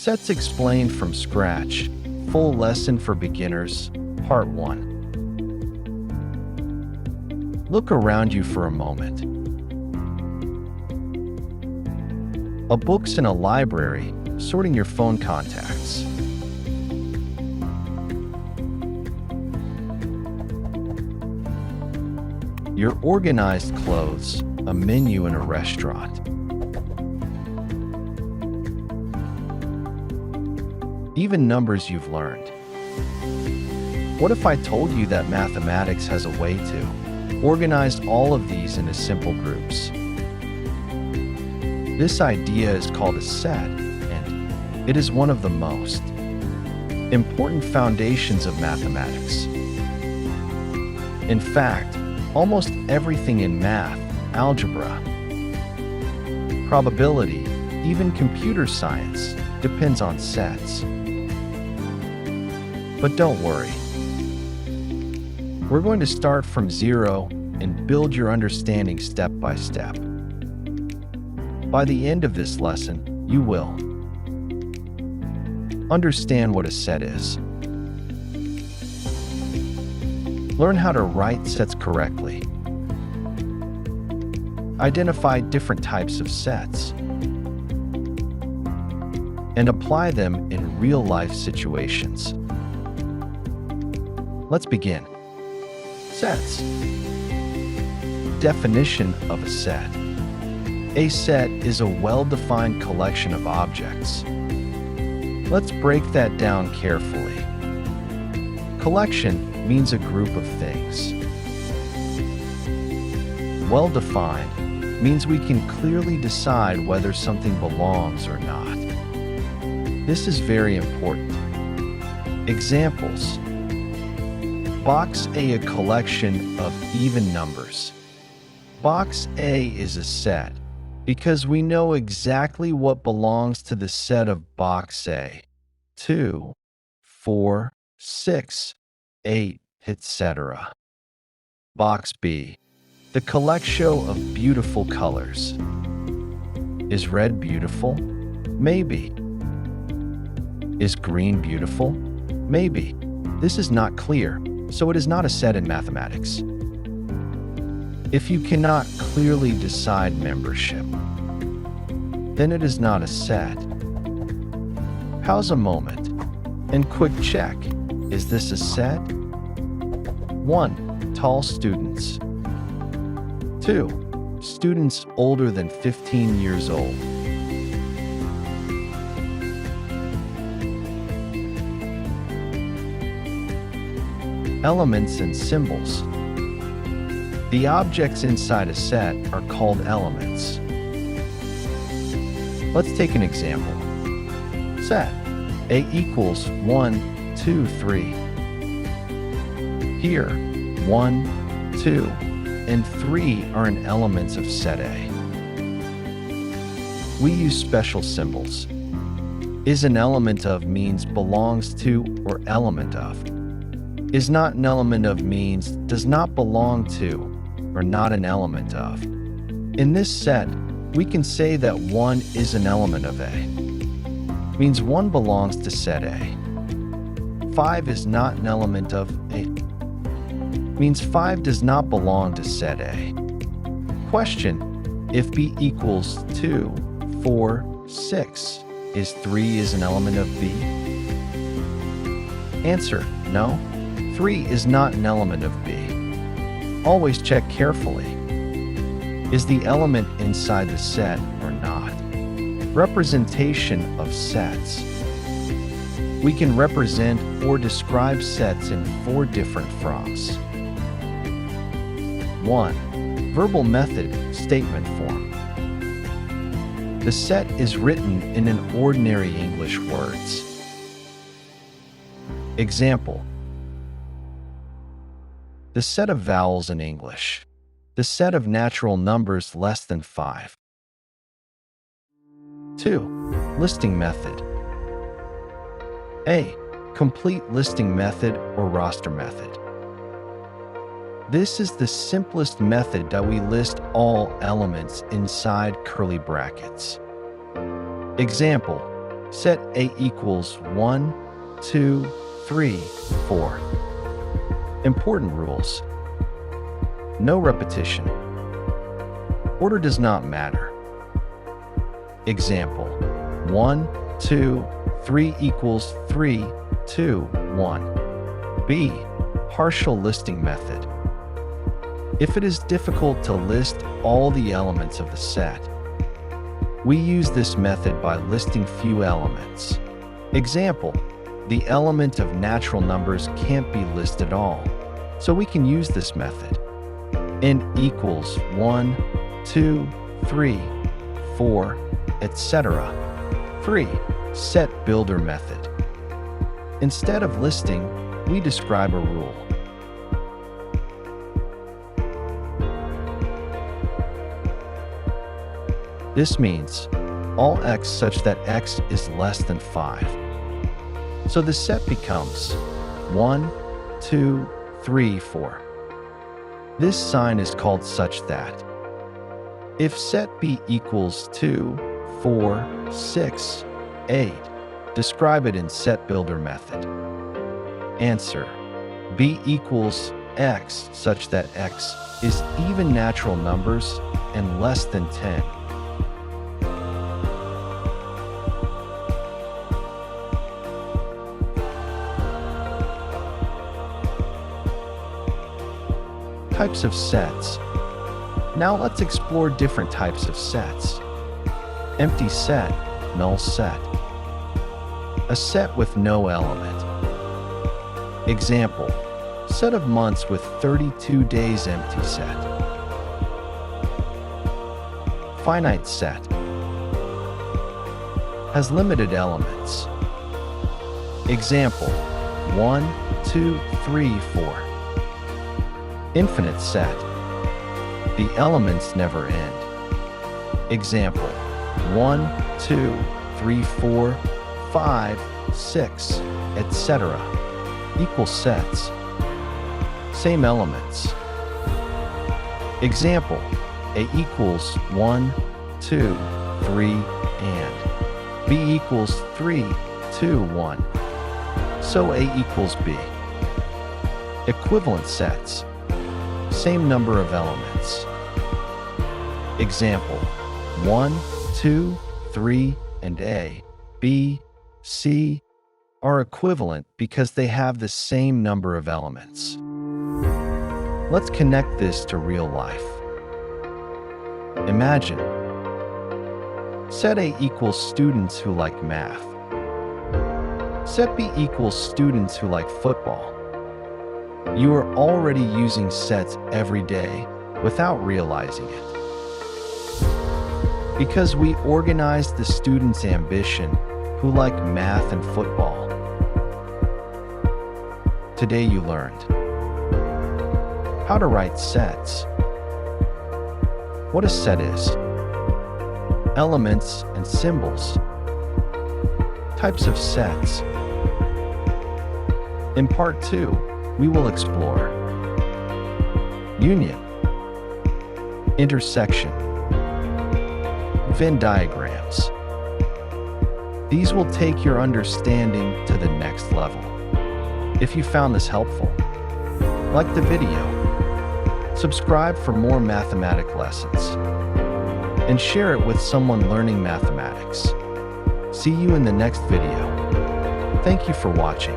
Sets explained from scratch. Full lesson for beginners, Part 1. Look around you for a moment. A book's in a library, sorting your phone contacts. Your organized clothes, a menu in a restaurant. Even numbers you've learned. What if I told you that mathematics has a way to organize all of these into simple groups? This idea is called a set, and it is one of the most important foundations of mathematics. In fact, almost everything in math, algebra, probability, even computer science depends on sets. But don't worry. We're going to start from zero and build your understanding step by step. By the end of this lesson, you will understand what a set is, learn how to write sets correctly, identify different types of sets, and apply them in real-life situations. Let's begin. Sets. Definition of a set. A set is a well-defined collection of objects. Let's break that down carefully. Collection means a group of things. Well-defined means we can clearly decide whether something belongs or not. This is very important. Examples. Box A, a collection of even numbers. Box A is a set because we know exactly what belongs to the set of box A. 2, 4, 6, 8, etc. Box B, the collection of beautiful colors. Is red beautiful? Maybe. Is green beautiful? Maybe. This is not clear, so it is not a set in mathematics. If you cannot clearly decide membership, then it is not a set. Pause a moment and quick check. Is this a set? 1. Tall students. 2. Students older than 15 years old. Elements and symbols. The objects inside a set are called elements. Let's take an example. Set A equals 1, 2, 3. Here, 1, 2, and 3 are an elements of set A. We use special symbols. Is an element of means belongs to or element of. Is not an element of means does not belong to or not an element of. In this set, we can say that 1 is an element of A. Means 1 belongs to set A. 5 is not an element of A. Means 5 does not belong to set A. Question: if B equals 2, 4, 6, is 3 is an element of B? Answer: no. 3 is not an element of B. Always check carefully. Is the element inside the set or not? Representation of sets. We can represent or describe sets in 4 different forms. 1. Verbal method, statement form. The set is written in an ordinary English words. Example: the set of vowels in English. The set of natural numbers less than 5. 2. Listing method. A. Complete listing method or roster method. This is the simplest method that we list all elements inside curly brackets. Example: Set A equals 1, 2, 3, 4. Important rules. No repetition. Order does not matter. Example: 1, 2, 3 equals 3, 2, 1. B. Partial listing method. If it is difficult to list all the elements of the set, we use this method by listing few elements. Example: the element of natural numbers can't be listed at all, so we can use this method. N equals 1, 2, 3, 4, etc. 3. Set builder method. Instead of listing, we describe a rule. This means all x such that x is less than 5. So the set becomes 1, 2, 3, 4. This sign is called such that. If set B equals 2, 4, 6, 8, describe it in set builder method. Answer: B equals x such that x is even natural numbers and less than 10. Types of sets. Now let's explore different types of sets. Empty set, null set. A set with no element. Example: set of months with 32 days. Empty set. Finite set. Has limited elements. Example: 1, 2, 3, 4. Infinite set. The elements never end. Example: 1, 2, 3, 4, 5, 6, etc. Equal sets. Same elements. Example: A equals 1, 2, 3, and B equals 3, 2, 1. So A equals B. Equivalent sets. Same number of elements. Example: 1, 2, 3, and A, B, C are equivalent because they have the same number of elements. Let's connect this to real life. Imagine set A equals students who like math. Set B equals students who like football. You are already using sets every day without realizing it. Because we organized the students' ambition who like math and football. Today you learned how to write sets, what a set is, elements and symbols, types of sets. In part 2, we will explore union, intersection, Venn diagrams. These will take your understanding to the next level. If you found this helpful, like the video, subscribe for more mathematics lessons, and share it with someone learning mathematics. See you in the next video. Thank you for watching.